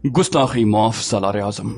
गुस्ताखी माफ सालार आजम।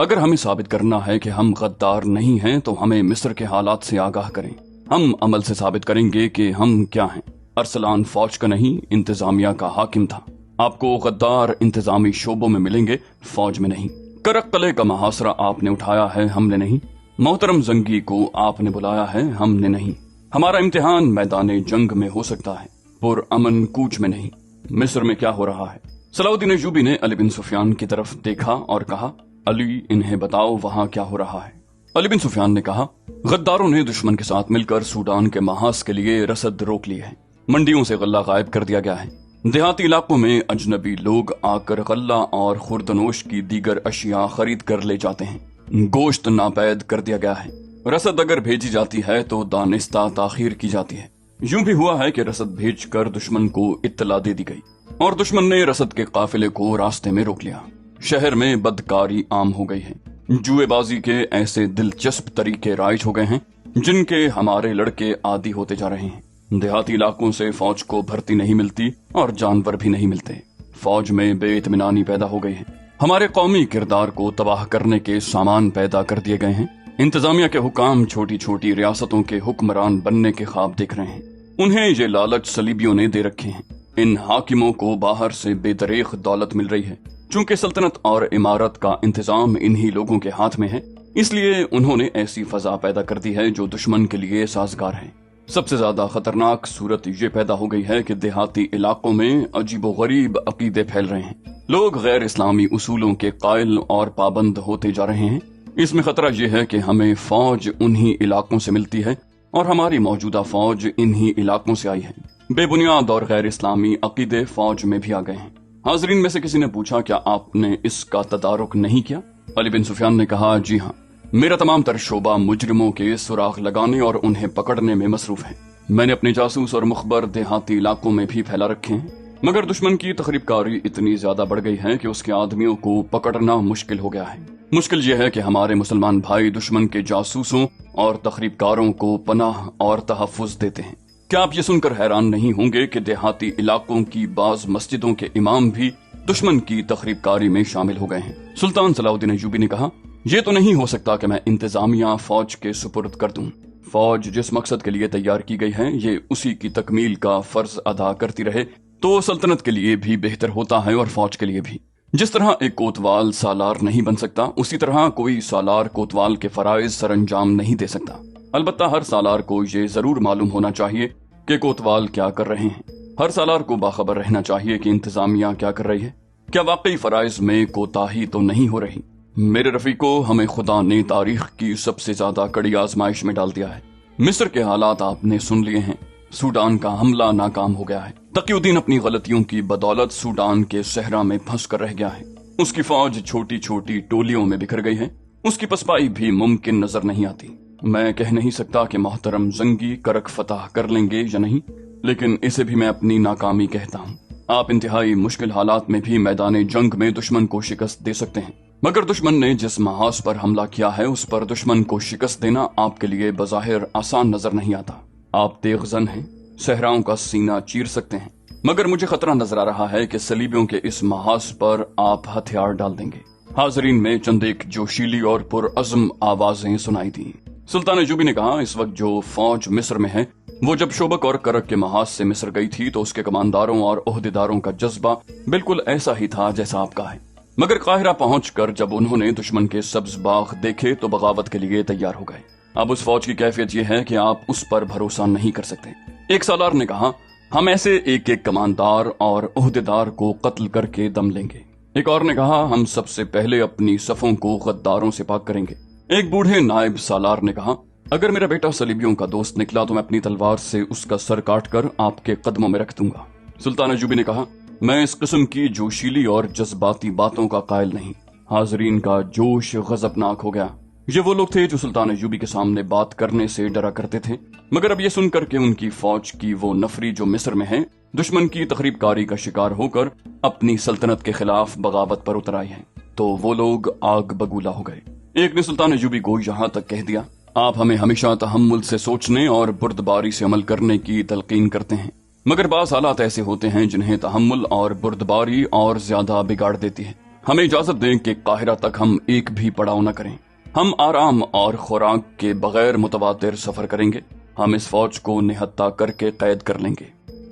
अगर हमें साबित करना है कि हम गद्दार नहीं हैं तो हमें मिस्र के हालात से आगाह करें। हम अमल से साबित करेंगे कि हम क्या हैं। अरसलान फौज का नहीं, इंतजामिया का हाकिम था। आपको गद्दार इंतजामी शोबों में मिलेंगे, फौज में नहीं। करक्कले का मुहासरा आपने उठाया है, हमने नहीं। मोहतरम जंगी को आपने बुलाया है, हमने नहीं। हमारा इम्तिहान मैदान जंग में हो सकता है, पुरअमन कूच में नहीं। मिस्र में क्या हो रहा है? सलाउद्दीन अय्यूबी ने अली बिन सुफियान की तरफ देखा और कहा, अली, इन्हें बताओ वहां क्या हो रहा है। अली बिन सुफियान ने कहा, गद्दारों ने दुश्मन के साथ मिलकर सूडान के महाज के लिए रसद रोक ली है। मंडियों से गल्ला गायब कर दिया गया है। देहाती इलाकों में अजनबी लोग आकर गल्ला और खुर्दनोश की दीगर अशिया खरीद कर ले जाते हैं। गोश्त नापैद कर दिया गया है। रसद अगर भेजी जाती है तो दानिस्ता ताखीर की जाती है। यूं भी हुआ है कि रसद भेज कर दुश्मन को इत्तला दे दी गई और दुश्मन ने रसद के काफिले को रास्ते में रोक लिया। शहर में बदकारी आम हो गई है। जुएबाजी के ऐसे दिलचस्प तरीके राइज हो गए हैं जिनके हमारे लड़के आदी होते जा रहे हैं। देहाती इलाकों से फौज को भर्ती नहीं मिलती और जानवर भी नहीं मिलते। फौज में बेइत्मीनानी पैदा हो गई है। हमारे कौमी किरदार को तबाह करने के सामान पैदा कर दिए गए हैं। इंतजामिया के हुकाम छोटी छोटी रियासतों के हुक्मरान बनने के ख्वाब देख रहे हैं। उन्हें ये लालच सलीबियों ने दे रखे हैं। इन हाकिमों को बाहर से बेदरेख दौलत मिल रही है। चूंकि सल्तनत और इमारत का इंतजाम इन्हीं लोगों के हाथ में है, इसलिए उन्होंने ऐसी फजा पैदा कर दी है जो दुश्मन के लिए साजगार है। सबसे ज्यादा खतरनाक सूरत ये पैदा हो गई है कि देहाती इलाकों में अजीबोगरीब अकीदे फैल रहे हैं। लोग गैर इस्लामी उसूलों के कायल और पाबंद होते जा रहे हैं। इसमें खतरा यह है कि हमें फौज उन्हीं इलाकों से मिलती है और हमारी मौजूदा फौज इन्हीं इलाकों से आई है। बेबुनियाद और गैर इस्लामी अकीदे फौज में भी आ गए हैं। हाजरीन में से किसी ने पूछा, क्या आपने इसका तदारुक नहीं किया? अली बिन सुफियान ने कहा, जी हाँ, मेरा तमाम तर शोबा मुजरिमों के सुराग लगाने और उन्हें पकड़ने में मसरूफ है। मैंने अपने जासूस और मुखबर देहाती इलाकों में भी फैला रखे हैं, मगर दुश्मन की तखरीबकारी इतनी ज्यादा बढ़ गई है कि उसके आदमियों को पकड़ना मुश्किल हो गया है। मुश्किल यह है कि हमारे मुसलमान भाई दुश्मन के जासूसों और तखरीबकारों को पनाह और तहफ्फुज देते हैं। क्या आप ये सुनकर हैरान नहीं होंगे कि देहाती इलाकों की बाज मस्जिदों के इमाम भी दुश्मन की तखरीबकारी में शामिल हो गए हैं। सुल्तान सलाउद्दीन अय्यूबी ने कहा, यह तो नहीं हो सकता कि मैं इंतजामिया फौज के सुपुर्द कर दूं। फौज जिस मकसद के लिए तैयार की गई है, ये उसी की तकमील का फर्ज अदा करती रहे तो सल्तनत के लिए भी बेहतर होता है और फौज के लिए भी। जिस तरह एक कोतवाल सालार नहीं बन सकता, उसी तरह कोई सालार कोतवाल के फराइज सरंजाम नहीं दे सकता। अलबत्ता हर सालार को ये जरूर मालूम होना चाहिए कि कोतवाल क्या कर रहे हैं। हर सालार को बाखबर रहना चाहिए कि इंतजामिया क्या कर रही है। क्या वाकई फराइज में कोताही तो नहीं हो रही? मेरे रफीको, हमें खुदा ने तारीख की सबसे ज्यादा कड़ी आजमाइश में डाल दिया है। मिस्र के हालात आपने सुन लिए हैं। सूडान का हमला नाकाम हो गया है। तकीउद्दीन अपनी गलतियों की बदौलत सूडान के सहरा में फंस कर रह गया है। उसकी फौज छोटी छोटी टोलियों में बिखर गई है। उसकी पसपाई भी मुमकिन नजर नहीं आती। मैं कह नहीं सकता कि मोहतरम जंगी करक फतह कर लेंगे या नहीं, लेकिन इसे भी मैं अपनी नाकामी कहता हूँ। आप इंतहाई मुश्किल हालात में भी मैदान जंग में दुश्मन को शिकस्त दे सकते हैं, मगर दुश्मन ने जिस महाज पर हमला किया है उस पर दुश्मन को शिकस्त देना आपके लिए बज़ाहिर आसान नजर नहीं आता। आप तेगजन हैं, सहराओं का सीना चीर सकते हैं, मगर मुझे खतरा नजर आ रहा है कि सलीबियों के इस महाज पर आप हथियार डाल देंगे। हाजरीन में चंद एक जोशीली और पुरअज़्म आवाजें सुनाई दी। सुल्तान अय्यूबी ने कहा, इस वक्त जो फौज मिस्र में है, वो जब शोबक और करक के महाज से मिस्र गई थी तो उसके कमांडारों और ओहदेदारों का जज्बा बिल्कुल ऐसा ही था जैसा आपका है। मगर काहिरा पहुंचकर जब उन्होंने दुश्मन के सब्ज बाग देखे तो बगावत के लिए तैयार हो गए। अब उस फौज की कैफियत यह है कि आप उस पर भरोसा नहीं कर सकते। एक सालार ने कहा, हम ऐसे एक एक कमांडार और ओहदेदार को कत्ल करके दम लेंगे। एक और ने कहा, हम सबसे पहले अपनी सफों को गद्दारों से पाक करेंगे। एक बूढ़े नायब सालार ने कहा, अगर मेरा बेटा सलीबियों का दोस्त निकला तो मैं अपनी तलवार से उसका सर काट कर आपके कदमों में रख दूंगा। सुल्तान अय्यूबी ने कहा, मैं इस किस्म की जोशीली और जज्बाती बातों का कायल नहीं। हाजरीन का जोश गजबनाक हो गया। ये वो लोग थे जो सुल्तान अय्यूबी के सामने बात करने से डरा करते थे, मगर अब ये सुनकर के उनकी फौज की वो नफरी जो मिस्र में है, दुश्मन की तखरीबकारी का शिकार होकर अपनी सल्तनत के खिलाफ बगावत पर उतर आई है, तो वो लोग आग बगूला हो गए। एक ने सुल्तान अय्यूबी को यहाँ तक कह दिया, आप हमें हमेशा तहम्मुल से सोचने और बुर्दबारी से अमल करने की तलकीन करते हैं, मगर बास हालात ऐसे होते हैं जिन्हें तहम्मुल और बुर्दबारी और ज्यादा बिगाड़ देती है। हमें इजाजत दें कि काहिरा तक हम एक भी पड़ाव न करें। हम आराम और खुराक के बगैर मुतवातिर सफर करेंगे। हम इस फौज को निहत्ता करके कैद कर लेंगे।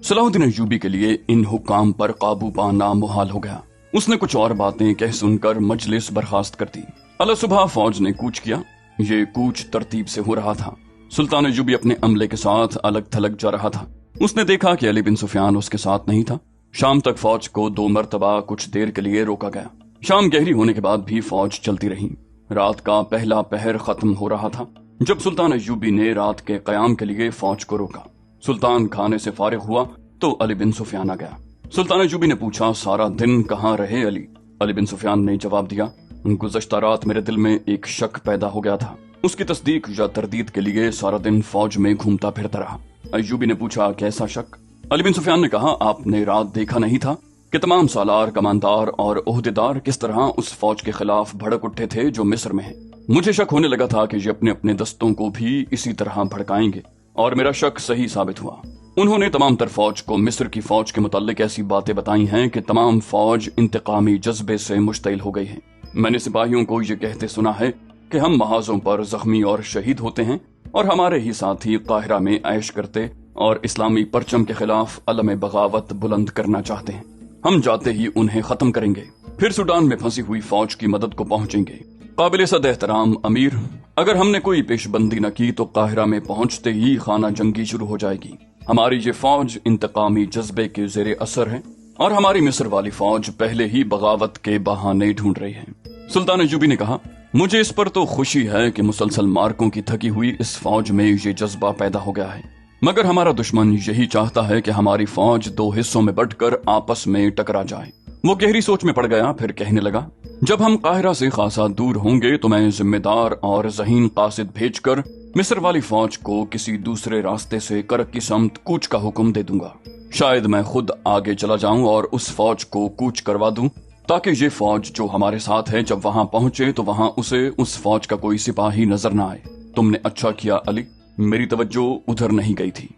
सलाहुद्दीन अय्यूबी के लिए इन हुक्काम पर काबू पाना मुहाल हो गया। उसने कुछ और बातें कह सुनकर मजलिस बर्खास्त कर दी। अल सुबह फौज ने कूच किया। ये कूच तरतीब से हो रहा था। सुल्तान अय्यूबी अपने अमले के साथ अलग थलग जा रहा था। उसने देखा कि अली बिन सुफियान उसके साथ नहीं था। शाम तक फौज को 2 मरतबा कुछ देर के लिए रोका गया। शाम गहरी होने के बाद भी फौज चलती रही। रात का पहला पहर खत्म हो रहा था जब सुल्तान अय्यूबी ने रात के कयाम के लिए फौज को रोका। सुल्तान खाने से फारिग हुआ तो अली बिन सुफियान आ गया। सुल्तान अय्यूबी ने पूछा, सारा दिन कहाँ रहे अली? अली बिन सुफियान ने जवाब दिया, गुज़श्ता रात मेरे दिल में एक शक पैदा हो गया था। उसकी तस्दीक या तरदीद के लिए सारा दिन फौज में घूमता फिरता रहा। अय्यूबी ने पूछा, कैसा शक? अली बिन सुफियान ने कहा, आपने रात देखा नहीं था कि तमाम सालार, कमानदार और ओहदेदार किस तरह उस फौज के खिलाफ भड़क उठे थे जो मिस्र में है। मुझे शक होने लगा था कि ये अपने अपने दस्तों को भी इसी तरह भड़काएंगे, और मेरा शक सही साबित हुआ। उन्होंने तमाम तर फौज को मिस्र की फौज के मुताल्लिक ऐसी बातें बताई हैं कि तमाम फौज इंतकामी जज्बे से मुश्तइल हो गई है। मैंने सिपाहियों को ये कहते सुना है कि हम महाजों पर जख्मी और शहीद होते हैं और हमारे ही साथी काहिरा में ऐश करते और इस्लामी परचम के खिलाफ अलम बगावत बुलंद करना चाहते हैं। हम जाते ही उन्हें खत्म करेंगे, फिर सूडान में फंसी हुई फौज की मदद को पहुंचेंगे। काबिल सद एहतराम अमीर, अगर हमने कोई पेशबंदी न की तो काहिरा में पहुंचते ही खाना जंगी शुरू हो जाएगी। हमारी ये फौज इंतकामी जज्बे के जेरे असर है और हमारी मिस्र वाली फौज पहले ही बगावत के बहाने ढूंढ रही है। सुल्तान अय्यूबी ने कहा, मुझे इस पर तो खुशी है कि मुसलसल मार्कों की थकी हुई इस फौज में ये जज्बा पैदा हो गया है, मगर हमारा दुश्मन यही चाहता है कि हमारी फौज 2 हिस्सों में बंटकर आपस में टकरा जाए। वो गहरी सोच में पड़ गया, फिर कहने लगा, जब हम काहिरा से खासा दूर होंगे तो मैं जिम्मेदार और ज़हीन कासिद भेजकर मिस्र वाली फौज को किसी दूसरे रास्ते से करक की समत कूच का हुक्म दे दूंगा। शायद मैं खुद आगे चला जाऊं और उस फौज को कूच करवा दूं, ताकि ये फौज जो हमारे साथ है जब वहां पहुंचे तो वहां उसे उस फौज का कोई सिपाही नजर न आए। तुमने अच्छा किया अली, मेरी तवज्जो उधर नहीं गई थी।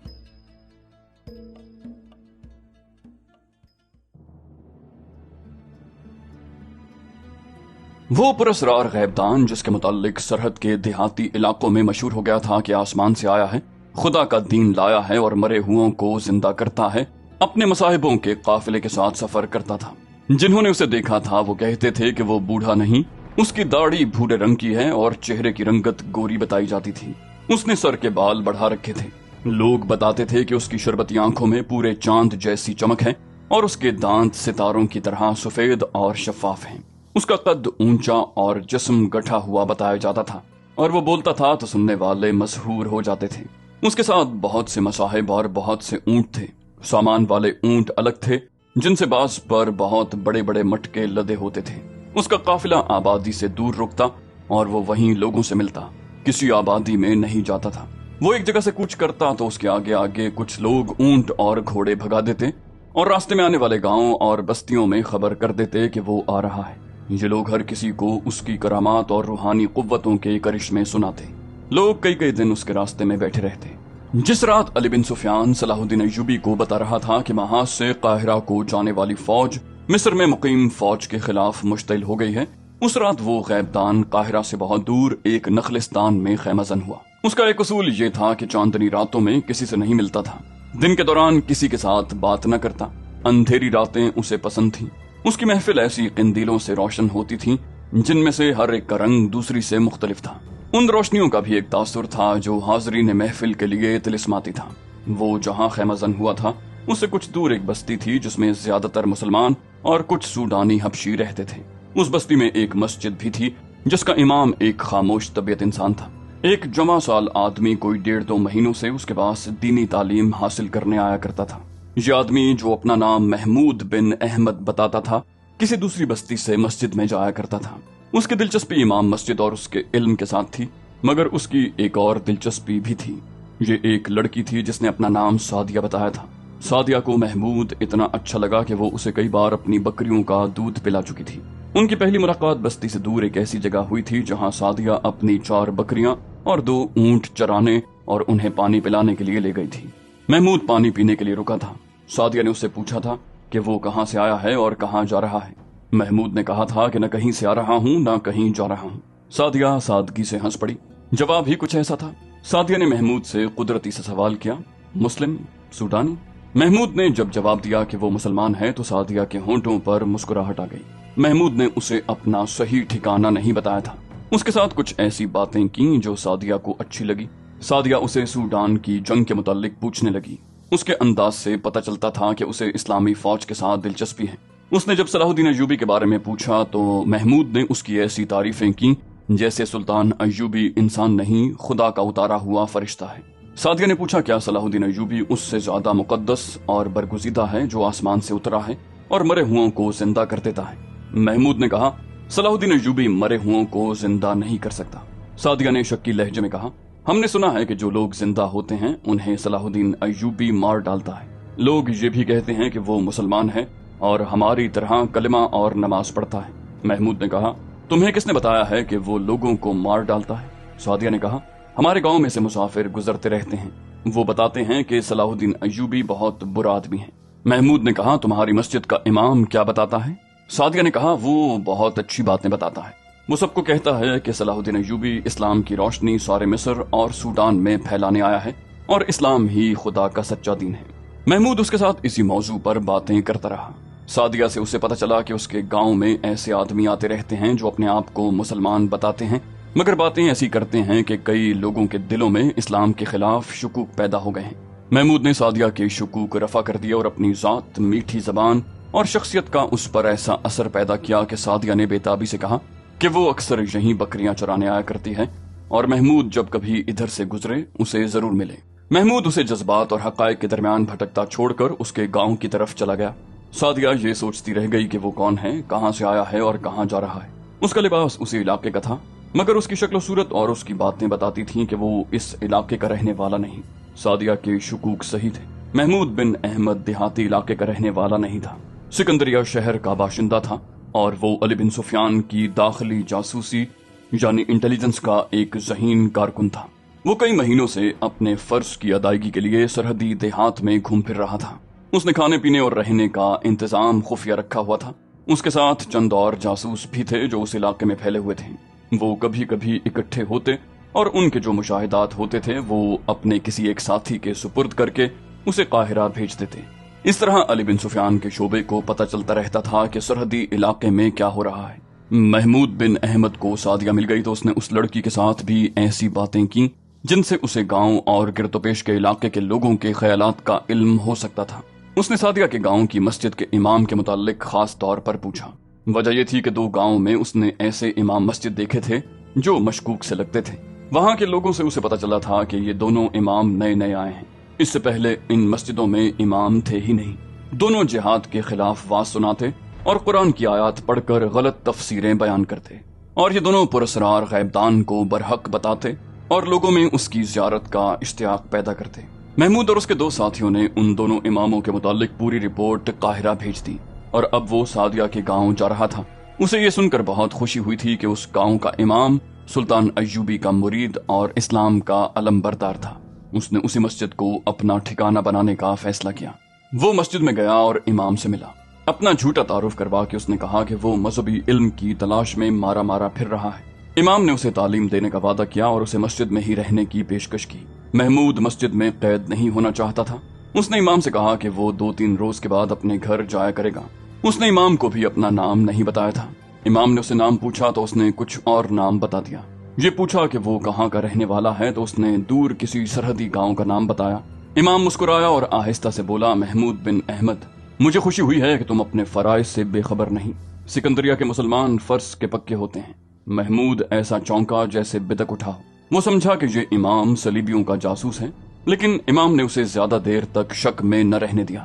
वो पुरस्कार गैबदान जिसके मुताल्लिक सरहद के देहाती इलाकों में मशहूर हो गया था कि आसमान से आया है, खुदा का दीन लाया है और मरे हुओं को जिंदा करता है, अपने मसाहिबों के काफिले के साथ सफर करता था। जिन्होंने उसे देखा था वो कहते थे कि वो बूढ़ा नहीं, उसकी दाढ़ी भूरे रंग की है और चेहरे की रंगत गोरी बताई जाती थी। उसने सर के बाल बढ़ा रखे थे। लोग बताते थे कि उसकी शरबती आंखों में पूरे चांद जैसी चमक है और उसके दांत सितारों की तरह सफेद और शफाफ हैं। उसका कद ऊंचा और जिस्म गठा हुआ बताया जाता था और वो बोलता था तो सुनने वाले मशहूर हो जाते थे। उसके साथ बहुत से मसाहिब और बहुत से ऊंट थे। सामान वाले ऊंट अलग थे जिनसे बाज पर बहुत बड़े बड़े मटके लदे होते थे। उसका काफिला आबादी से दूर रुकता और वो वहीं लोगों से मिलता, किसी आबादी में नहीं जाता था। वो एक जगह से कूच करता तो उसके आगे आगे कुछ लोग ऊंट और घोड़े भगा देते और रास्ते में आने वाले गांवों और बस्तियों में खबर कर देते कि वो आ रहा है। ये लोग हर किसी को उसकी करामात और रूहानी कुव्वतों के करिश्मे सुनाते। लोग कई कई दिन उसके रास्ते में बैठे रहते। जिस रात अली बिन सुफियान सलाहुद्दीन अय्यूबी को बता रहा था कि महाज से काहिरा को जाने वाली फौज मिस्र में मुकीम फौज के खिलाफ मुश्तइल हो गई है, उस रात वो गैबदान काहिरा से बहुत दूर एक नखलिस्तान में खैमजन हुआ। उसका एक उसूल ये था कि चांदनी रातों में किसी से नहीं मिलता था, दिन के दौरान किसी के साथ बात न करता। अंधेरी रातें उसे पसंद थीं। उसकी महफिल ऐसी किंदीलों से रोशन होती थी जिनमें से हर एक का रंग दूसरी से मुख्तलिफ था। उन रोशनियों का भी एक तासुर था जो हाजरीन महफिल के लिए तिलिस्माती था। वो जहाँ खैमजन हुआ था उससे कुछ दूर एक बस्ती थी जिसमें ज्यादातर मुसलमान और कुछ सूडानी हबशी रहते थे। उस बस्ती में एक मस्जिद भी थी जिसका इमाम एक खामोश तबीयत इंसान था। एक जमा साल आदमी कोई 1.5-2 महीनों से उसके पास दीनी तालीम हासिल करने आया करता था। ये आदमी जो अपना नाम महमूद बिन अहमद बताता था, किसी दूसरी बस्ती से मस्जिद में जाया करता था। उसकी दिलचस्पी इमाम मस्जिद और उसके इल्म के साथ थी, मगर उसकी एक और दिलचस्पी भी थी। ये एक लड़की थी जिसने अपना नाम सादिया बताया था। सादिया को महमूद इतना अच्छा लगा कि वो उसे कई बार अपनी बकरियों का दूध पिला चुकी थी। उनकी पहली मुलाकात बस्ती से दूर एक ऐसी जगह हुई थी जहाँ सादिया अपनी 4 बकरियां और 2 ऊंट चराने और उन्हें पानी पिलाने के लिए ले गई थी। महमूद पानी पीने के लिए रुका था। सादिया ने उससे पूछा था कि वो कहाँ से आया है और कहाँ जा रहा है। محمود نے کہا تھا کہ نہ کہیں سے آ رہا ہوں نہ کہیں جا رہا ہوں۔ سعدیہ سادگی سے ہنس پڑی۔ جواب ہی کچھ ایسا تھا۔ سعدیہ نے محمود سے قدرتی سے سوال کیا، مسلم سوڈانی؟ محمود نے جب جواب دیا کہ وہ مسلمان ہے تو سعدیہ کے ہونٹوں پر مسکراہٹ آ گئی۔ محمود نے اسے اپنا صحیح ٹھکانہ نہیں بتایا تھا۔ اس کے ساتھ کچھ ایسی باتیں کیں جو سعدیہ کو اچھی لگی۔ سعدیہ اسے سوڈان کی جنگ کے متعلق پوچھنے لگی۔ اس کے انداز سے پتہ چلتا تھا کہ اسے اسلامی فوج کے ساتھ دلچسپی ہے۔ اس نے جب صلاح الدین ایوبی کے بارے میں پوچھا تو محمود نے اس کی ایسی تعریفیں کی جیسے سلطان ایوبی انسان نہیں، خدا کا اتارا ہوا فرشتہ ہے۔ سعدیہ نے پوچھا کیا صلاح الدین ایوبی اس سے زیادہ مقدس اور برگزیدہ ہے جو آسمان سے اترا ہے اور مرے ہوں کو زندہ کر دیتا ہے؟ محمود نے کہا صلاح الدین ایوبی مرے ہوں کو زندہ نہیں کر سکتا۔ سعدیہ نے شکی لہجے میں کہا ہم نے سنا ہے کہ جو لوگ زندہ ہوتے ہیں انہیں صلاح الدین ایوبی مار ڈالتا ہے۔ لوگ یہ بھی کہتے ہیں کہ وہ مسلمان ہے اور ہماری طرح کلمہ اور نماز پڑھتا ہے۔ محمود نے کہا تمہیں کس نے بتایا ہے کہ وہ لوگوں کو مار ڈالتا ہے؟ سعدیہ نے کہا ہمارے گاؤں میں سے مسافر گزرتے رہتے ہیں، وہ بتاتے ہیں کہ صلاح الدین ایوبی بہت برا آدمی ہے۔ محمود نے کہا تمہاری مسجد کا امام کیا بتاتا ہے؟ سعدیہ نے کہا وہ بہت اچھی باتیں بتاتا ہے۔ وہ سب کو کہتا ہے کہ صلاح الدین ایوبی اسلام کی روشنی سارے مصر اور سوڈان میں پھیلانے آیا ہے اور اسلام ہی خدا کا سچا دین ہے۔ محمود اس کے ساتھ اسی موضوع پر باتیں کرتا رہا۔ سعدیہ سے اسے پتہ چلا کہ اس کے گاؤں میں ایسے آدمی آتے رہتے ہیں جو اپنے آپ کو مسلمان بتاتے ہیں مگر باتیں ایسی کرتے ہیں کہ کئی لوگوں کے دلوں میں اسلام کے خلاف شکوک پیدا ہو گئے ہیں۔ محمود نے سعدیہ کے شکوک رفع کر دیا اور اپنی ذات، میٹھی زبان اور شخصیت کا اس پر ایسا اثر پیدا کیا کہ سعدیہ نے بےتابی سے کہا کہ وہ اکثر یہیں بکریاں چرانے آیا کرتی ہے اور محمود جب کبھی ادھر سے گزرے اسے ضرور ملے۔ محمود اسے جذبات اور حقائق کے درمیان بھٹکتا چھوڑ کر اس کے گاؤں کی طرف چلا گیا۔ سعدیہ یہ سوچتی رہ گئی کہ وہ کون ہے، کہاں سے آیا ہے اور کہاں جا رہا ہے۔ اس کا لباس اسی علاقے کا تھا مگر اس کی شکل و صورت اور اس کی باتیں بتاتی تھیں کہ وہ اس علاقے کا رہنے والا نہیں۔ سعدیہ کے شکوک صحیح تھے۔ محمود بن احمد دیہاتی علاقے کا رہنے والا نہیں تھا، سکندریہ شہر کا باشندہ تھا اور وہ علی بن سفیان کی داخلی جاسوسی یعنی انٹیلیجنس کا ایک ذہین کارکن تھا۔ وہ کئی مہینوں سے اپنے فرض کی ادائیگی کے لیے سرحدی دیہات میں گھوم پھر رہا تھا۔ اس نے کھانے پینے اور رہنے کا انتظام خفیہ رکھا ہوا تھا۔ اس کے ساتھ چند اور جاسوس بھی تھے جو اس علاقے میں پھیلے ہوئے تھے۔ وہ کبھی کبھی اکٹھے ہوتے اور ان کے جو مشاہدات ہوتے تھے وہ اپنے کسی ایک ساتھی کے سپرد کر کے اسے قاہرہ بھیج دیتے۔ اس طرح علی بن سفیان کے شعبے کو پتہ چلتا رہتا تھا کہ سرحدی علاقے میں کیا ہو رہا ہے۔ محمود بن احمد کو سعدیہ مل گئی تو اس نے اس لڑکی کے ساتھ بھی ایسی باتیں کی جن سے اسے گاؤں اور گرد و پیش کے علاقے کے لوگوں کے خیالات کا علم ہو سکتا تھا۔ اس نے سعدیہ کے گاؤں کی مسجد کے امام کے متعلق خاص طور پر پوچھا۔ وجہ یہ تھی کہ 2 گاؤں میں اس نے ایسے امام مسجد دیکھے تھے جو مشکوک سے لگتے تھے۔ وہاں کے لوگوں سے اسے پتہ چلا تھا کہ یہ دونوں امام نئے نئے آئے ہیں، اس سے پہلے ان مسجدوں میں امام تھے ہی نہیں۔ دونوں جہاد کے خلاف واز سناتے اور قرآن کی آیات پڑھ کر غلط تفسیریں بیان کرتے، اور یہ دونوں پراسرار غیب دان کو برحق بتاتے اور لوگوں میں اس کی زیارت کا اشتیاق پیدا کرتے۔ محمود اور اس کے 2 ساتھیوں نے ان دونوں اماموں کے متعلق پوری رپورٹ قاہرہ بھیج دی اور اب وہ سعدیہ کے گاؤں جا رہا تھا۔ اسے یہ سن کر بہت خوشی ہوئی تھی کہ اس گاؤں کا امام سلطان ایوبی کا مرید اور اسلام کا علم بردار تھا۔ اس نے اسی مسجد کو اپنا ٹھکانہ بنانے کا فیصلہ کیا۔ وہ مسجد میں گیا اور امام سے ملا۔ اپنا جھوٹا تعارف کروا کے اس نے کہا کہ وہ مذہبی علم کی تلاش میں مارا مارا پھر رہا ہے۔ امام نے اسے تعلیم دینے کا وعدہ کیا اور اسے مسجد میں ہی رہنے کی پیشکش کی۔ محمود مسجد میں قید نہیں ہونا چاہتا تھا۔ اس نے امام سے کہا کہ وہ 2-3 روز کے بعد اپنے گھر جایا کرے گا۔ اس نے امام کو بھی اپنا نام نہیں بتایا تھا۔ امام نے اسے نام پوچھا تو اس نے کچھ اور نام بتا دیا۔ یہ پوچھا کہ وہ کہاں کا رہنے والا ہے تو اس نے دور کسی سرحدی گاؤں کا نام بتایا۔ امام مسکرایا اور آہستہ سے بولا محمود بن احمد، مجھے خوشی ہوئی ہے کہ تم اپنے فرائض سے بے خبر نہیں۔ سکندریہ کے مسلمان فرض کے پکے ہوتے ہیں۔ محمود ایسا چونکا جیسے بدک اٹھا ہو۔ وہ سمجھا کہ یہ امام صلیبیوں کا جاسوس ہے، لیکن امام نے اسے زیادہ دیر تک شک میں نہ رہنے دیا۔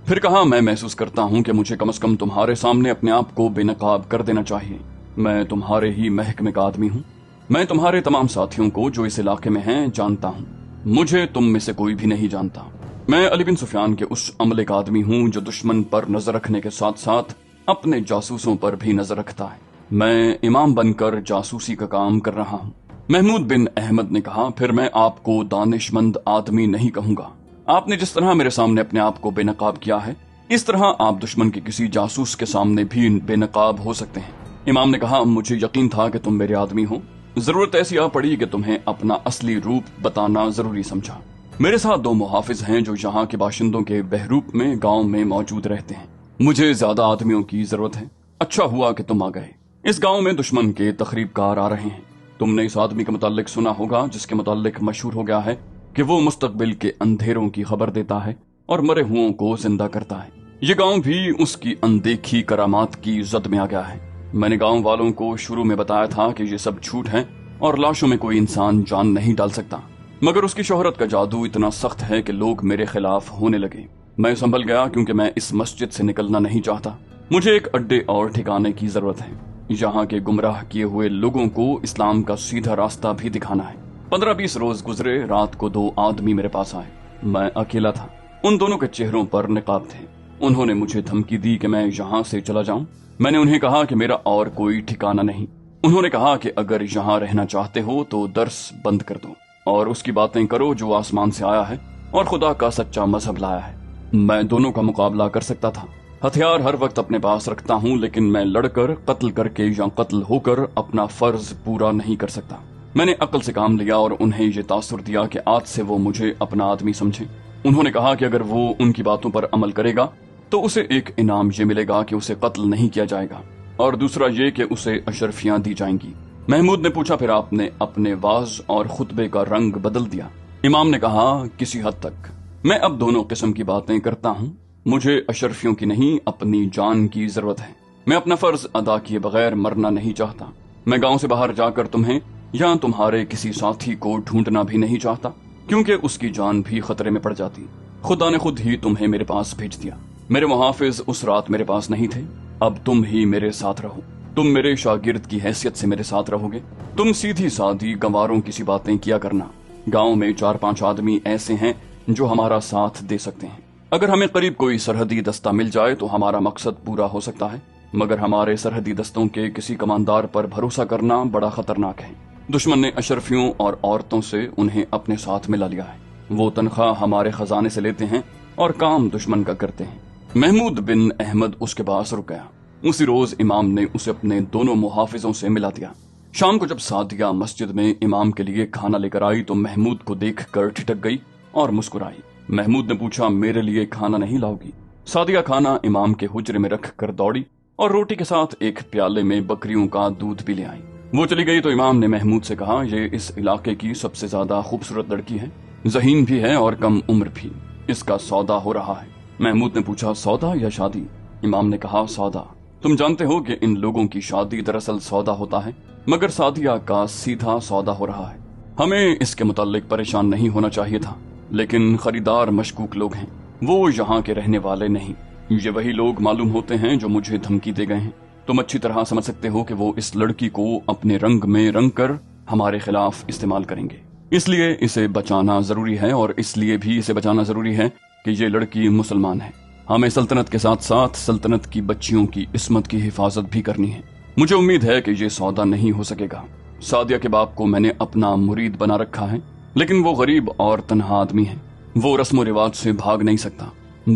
پھر کہا میں محسوس کرتا ہوں کہ مجھے کم از کم تمہارے سامنے اپنے آپ کو بے نقاب کر دینا چاہیے۔ میں تمہارے ہی محکمے کا آدمی ہوں۔ میں تمہارے تمام ساتھیوں کو جو اس علاقے میں ہیں جانتا ہوں۔ مجھے تم میں سے کوئی بھی نہیں جانتا۔ میں علی بن سفیان کے اس عملے کا آدمی ہوں جو دشمن پر نظر رکھنے کے ساتھ ساتھ اپنے جاسوسوں پر بھی نظر رکھتا ہے۔ میں امام بن کر جاسوسی کا کام کر رہا ہوں۔ محمود بن احمد نے کہا پھر میں آپ کو دانش مند آدمی نہیں کہوں گا۔ آپ نے جس طرح میرے سامنے اپنے آپ کو بے نقاب کیا ہے اس طرح آپ دشمن کے کسی جاسوس کے سامنے بھی بے نقاب ہو سکتے ہیں۔ امام نے کہا مجھے یقین تھا کہ تم میرے آدمی ہو، ضرورت ایسی آ پڑی کہ تمہیں اپنا اصلی روپ بتانا ضروری سمجھا۔ میرے ساتھ 2 محافظ ہیں جو یہاں کے باشندوں کے بہروپ میں گاؤں میں موجود رہتے ہیں، مجھے زیادہ آدمیوں کی ضرورت ہے۔ اچھا ہوا کہ تم آ گئے۔ اس گاؤں میں دشمن کے تخریب کار آ رہے ہیں۔ تم نے اس آدمی کے متعلق سنا ہوگا جس کے متعلق مشہور ہو گیا ہے کہ وہ مستقبل کے اندھیروں کی خبر دیتا ہے اور مرے ہوں کو زندہ کرتا ہے۔ یہ گاؤں بھی اس کی اندیکھی کرامات کی زد میں آ گیا ہے۔ میں نے گاؤں والوں کو شروع میں بتایا تھا کہ یہ سب جھوٹ ہے اور لاشوں میں کوئی انسان جان نہیں ڈال سکتا، مگر اس کی شہرت کا جادو اتنا سخت ہے کہ لوگ میرے خلاف ہونے لگے۔ میں سنبھل گیا کیونکہ میں اس مسجد سے نکلنا نہیں چاہتا۔ مجھے ایک اڈے اور ٹھکانے کی ضرورت ہے۔ یہاں کے گمراہ کیے ہوئے لوگوں کو اسلام کا سیدھا راستہ بھی دکھانا ہے۔ 15-20 روز گزرے، رات کو 2 آدمی میرے پاس آئے۔ میں اکیلا تھا، ان دونوں کے چہروں پر نقاب تھے۔ انہوں نے مجھے دھمکی دی کہ میں یہاں سے چلا جاؤں۔ میں نے انہیں کہا کہ میرا اور کوئی ٹھکانہ نہیں۔ انہوں نے کہا کہ اگر یہاں رہنا چاہتے ہو تو درس بند کر دو اور اس کی باتیں کرو جو آسمان سے آیا ہے اور خدا کا سچا مذہب لایا ہے۔ میں دونوں کا مقابلہ کر سکتا تھا۔ ہتھیار ہر وقت اپنے پاس رکھتا ہوں، لیکن میں لڑ کر، قتل کر کے یا قتل ہو کر اپنا فرض پورا نہیں کر سکتا۔ میں نے عقل سے کام لیا اور انہیں یہ تاثر دیا کہ آج سے وہ مجھے اپنا آدمی سمجھیں۔ انہوں نے کہا کہ اگر وہ ان کی باتوں پر عمل کرے گا تو اسے ایک انعام یہ ملے گا کہ اسے قتل نہیں کیا جائے گا، اور دوسرا یہ کہ اسے اشرفیاں دی جائیں گی۔ محمود نے پوچھا پھر آپ نے اپنے واعظ اور خطبے کا رنگ بدل دیا؟ امام نے کہا کسی حد تک۔ میں اب دونوں قسم کی باتیں کرتا ہوں، مجھے اشرفیوں کی نہیں اپنی جان کی ضرورت ہے۔ میں اپنا فرض ادا کیے بغیر مرنا نہیں چاہتا۔ میں گاؤں سے باہر جا کر تمہیں یا تمہارے کسی ساتھی کو ڈھونڈنا بھی نہیں چاہتا، کیونکہ اس کی جان بھی خطرے میں پڑ جاتی۔ خدا نے خود ہی تمہیں میرے پاس بھیج دیا۔ میرے محافظ اس رات میرے پاس نہیں تھے، اب تم ہی میرے ساتھ رہو۔ تم میرے شاگرد کی حیثیت سے میرے ساتھ رہو گے۔ تم سیدھی سادھی گنواروں کی سی باتیں کیا کرنا۔ گاؤں میں 4-5 آدمی ایسے ہیں جو ہمارا ساتھ دے سکتے ہیں۔ اگر ہمیں قریب کوئی سرحدی دستہ مل جائے تو ہمارا مقصد پورا ہو سکتا ہے، مگر ہمارے سرحدی دستوں کے کسی کماندار پر بھروسہ کرنا بڑا خطرناک ہے۔ دشمن نے اشرفیوں اور عورتوں سے انہیں اپنے ساتھ ملا لیا ہے۔ وہ تنخواہ ہمارے خزانے سے لیتے ہیں اور کام دشمن کا کرتے ہیں۔ محمود بن احمد اس کے پاس رک گیا۔ اسی روز امام نے اسے اپنے دونوں محافظوں سے ملا دیا۔ شام کو جب سعدیہ مسجد میں امام کے لیے کھانا لے کر آئی تو محمود کو دیکھ کر ٹھٹک گئی اور مسکرائی۔ محمود نے پوچھا میرے لیے کھانا نہیں لاؤ گی؟ سعدیہ کھانا امام کے حجرے میں رکھ کر دوڑی اور روٹی کے ساتھ ایک پیالے میں بکریوں کا دودھ بھی لے آئی۔ وہ چلی گئی تو امام نے محمود سے کہا یہ اس علاقے کی سب سے زیادہ خوبصورت لڑکی ہے، ذہین بھی ہے اور کم عمر بھی، اس کا سودا ہو رہا ہے۔ محمود نے پوچھا سودا یا شادی؟ امام نے کہا سودا۔ تم جانتے ہو کہ ان لوگوں کی شادی دراصل سودا ہوتا ہے، مگر سعدیہ کا سیدھا سودا ہو رہا ہے۔ ہمیں اس کے متعلق پریشان نہیں ہونا چاہیے تھا، لیکن خریدار مشکوک لوگ ہیں، وہ یہاں کے رہنے والے نہیں۔ یہ وہی لوگ معلوم ہوتے ہیں جو مجھے دھمکی دے گئے ہیں۔ تم اچھی طرح سمجھ سکتے ہو کہ وہ اس لڑکی کو اپنے رنگ میں رنگ کر ہمارے خلاف استعمال کریں گے، اس لیے اسے بچانا ضروری ہے، اور اس لیے بھی اسے بچانا ضروری ہے کہ یہ لڑکی مسلمان ہے۔ ہمیں سلطنت کے ساتھ ساتھ سلطنت کی بچیوں کی عصمت کی حفاظت بھی کرنی ہے۔ مجھے امید ہے کہ یہ سودا نہیں ہو سکے گا۔ سعدیہ کے باپ کو میں نے اپنا مرید بنا رکھا ہے، لیکن وہ غریب اور تنہا آدمی ہے، وہ رسم و رواج سے بھاگ نہیں سکتا۔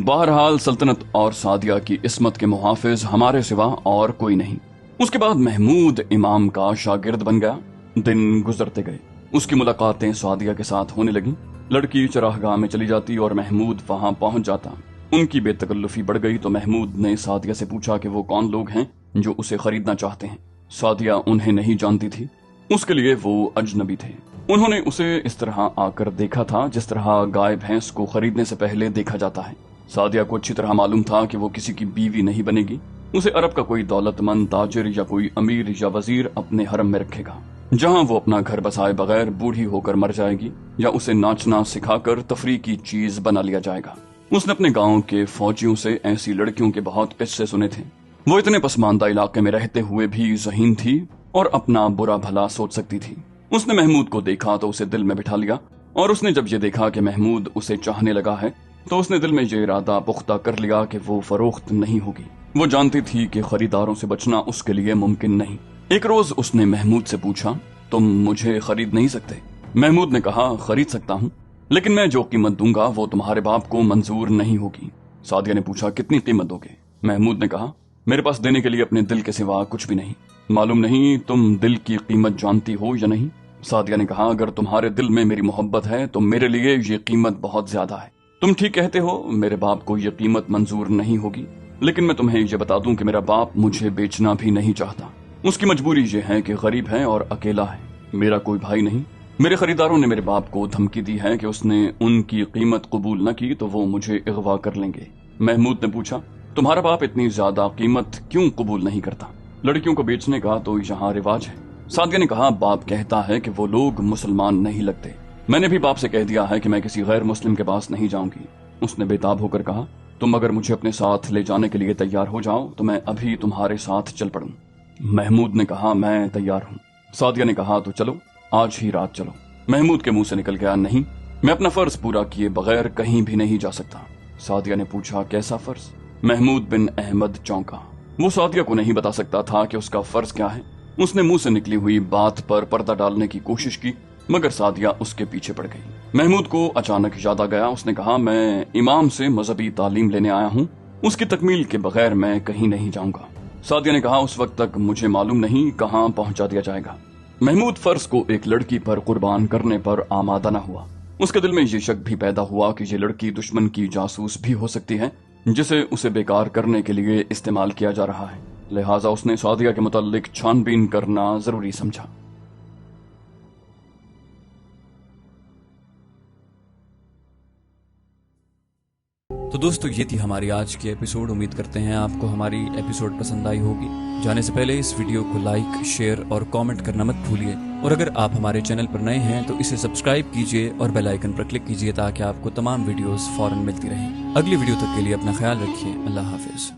بہرحال سلطنت اور سعدیہ کی عصمت کے محافظ ہمارے سوا اور کوئی نہیں۔ اس کے بعد محمود امام کا شاگرد بن گیا۔ دن گزرتے گئے، اس کی ملاقاتیں سعدیہ کے ساتھ ہونے لگیں۔ لڑکی چراگاہ میں چلی جاتی اور محمود وہاں پہنچ جاتا۔ ان کی بے تکلفی بڑھ گئی تو محمود نے سعدیہ سے پوچھا کہ وہ کون لوگ ہیں جو اسے خریدنا چاہتے ہیں۔ سعدیہ انہیں نہیں جانتی تھی، اس کے لیے وہ اجنبی تھے۔ انہوں نے اسے اس طرح آ کر دیکھا تھا جس طرح گائے بھینس کو خریدنے سے پہلے دیکھا جاتا ہے۔ سعدیہ کو اچھی طرح معلوم تھا کہ وہ کسی کی بیوی نہیں بنے گی، اسے عرب کا کوئی دولت مند تاجر یا کوئی امیر یا وزیر اپنے حرم میں رکھے گا، جہاں وہ اپنا گھر بسائے بغیر بوڑھی ہو کر مر جائے گی، یا اسے ناچنا سکھا کر تفریح کی چیز بنا لیا جائے گا۔ اس نے اپنے گاؤں کے فوجیوں سے ایسی لڑکیوں کے بہت قصے سنے تھے۔ وہ اتنے پسماندہ علاقے میں رہتے ہوئے بھی ذہین تھی اور اپنا برا بھلا سوچ سکتی تھی۔ اس نے محمود کو دیکھا تو اسے دل میں بٹھا لیا، اور اس نے جب یہ دیکھا کہ محمود اسے چاہنے لگا ہے تو اس نے دل میں یہ ارادہ پختہ کر لیا کہ وہ فروخت نہیں ہوگی۔ وہ جانتی تھی کہ خریداروں سے بچنا اس کے لیے ممکن نہیں۔ ایک روز اس نے محمود سے پوچھا تم مجھے خرید نہیں سکتے؟ محمود نے کہا خرید سکتا ہوں، لیکن میں جو قیمت دوں گا وہ تمہارے باپ کو منظور نہیں ہوگی۔ सादिया ने पूछा, कितनी कीमत दोगे? महमूद ने कहा, मेरे पास देने के लिए अपने दिल के सिवा कुछ भी नहीं। मालूम नहीं तुम दिल की कीमत जानती हो या नहीं? सादिया ने कहा, अगर तुम्हारे दिल में मेरी मोहब्बत है तो मेरे लिए ये कीमत बहुत ज्यादा है। तुम ठीक कहते हो, मेरे बाप को ये कीमत मंजूर नहीं होगी, लेकिन मैं तुम्हें ये बता दूं कि मेरा बाप मुझे बेचना भी नहीं चाहता। उसकी मजबूरी ये है कि गरीब है और अकेला है, मेरा कोई भाई नहीं। मेरे खरीदारों ने मेरे बाप को धमकी दी है कि उसने उनकी कीमत कबूल न की तो वो मुझे अगवा कर लेंगे। महमूद ने पूछा, तुम्हारा बाप इतनी ज्यादा कीमत क्यों कबूल नहीं करता? लड़कियों को बेचने का तो यहाँ रिवाज है। सादिया ने कहा, बाप कहता है कि वो लोग मुसलमान नहीं लगते। मैंने भी बाप से कह दिया है कि मैं किसी गैर मुस्लिम के पास नहीं जाऊंगी। उसने बेताब होकर कहा, तुम अगर मुझे अपने साथ ले जाने के लिए तैयार हो जाओ तो मैं अभी तुम्हारे साथ चल पड़ूं। महमूद ने कहा, मैं तैयार हूँ। सादिया ने कहा, तो चलो, आज ही रात चलो। महमूद के मुंह से निकल गया, नहीं, मैं अपना फर्ज पूरा किए बगैर कहीं भी नहीं जा सकता। सादिया ने पूछा, कैसा फर्ज? महमूद बिन अहमद चौंका। वो सादिया को नहीं बता सकता था कि उसका फर्ज क्या है। उसने मुंह से निकली हुई बात पर पर्दा डालने की कोशिश की, मगर सादिया उसके पीछे पड़ गई। महमूद को अचानक याद आ गया। उसने कहा, मैं इमाम से मजहबी तालीम लेने आया हूँ, उसकी तकमील के बगैर मैं कहीं नहीं जाऊंगा। सादिया ने कहा, उस वक्त तक मुझे मालूम नहीं कहाँ पहुंचा दिया जाएगा। महमूद फर्ज को एक लड़की पर कुर्बान करने पर आमादा न हुआ। उसके दिल में ये शक भी पैदा हुआ कि ये लड़की दुश्मन की जासूस भी हो सकती है, जिसे उसे बेकार करने के लिए इस्तेमाल किया जा रहा है। लिहाजा उसने सादिया के मुताल्लिक छानबीन करना जरूरी समझा। तो दोस्तों, ये थी हमारी आज की एपिसोड। उम्मीद करते हैं आपको हमारी एपिसोड पसंद आई होगी। जाने से पहले इस वीडियो को लाइक, शेयर और कमेंट करना मत भूलिए। और अगर आप हमारे चैनल पर नए हैं तो इसे सब्सक्राइब कीजिए और बेल आइकन पर क्लिक कीजिए ताकि आपको तमाम वीडियोस फौरन मिलती रहें। अगली वीडियो तक के लिए अपना ख्याल रखिए। अल्लाह हाफिज।